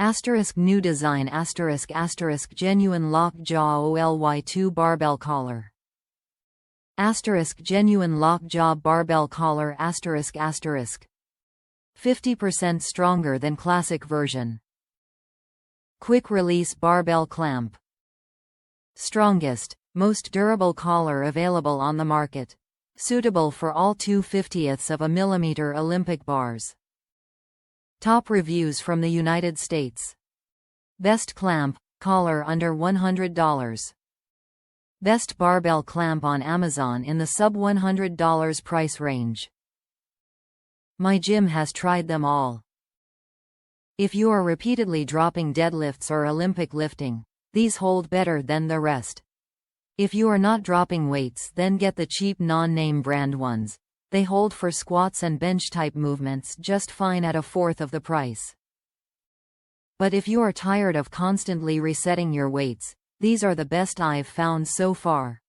Asterisk new design asterisk asterisk genuine lockjaw OLY 2 barbell collar. Asterisk genuine lockjaw barbell collar asterisk asterisk 50% stronger than classic version. Quick release barbell clamp. Strongest, most durable collar available on the market. Suitable for all 2/50ths of a millimeter Olympic bars. Top reviews from the United States. Best clamp, collar under $100. Best barbell clamp on Amazon in the sub $100 price range. My gym has tried them all. If you are repeatedly dropping deadlifts or Olympic lifting, these hold better than the rest. If you are not dropping weights, then get the cheap non-name brand ones. They hold for squats and bench type movements just fine at a fourth of the price. But if you are tired of constantly resetting your weights, these are the best I've found so far.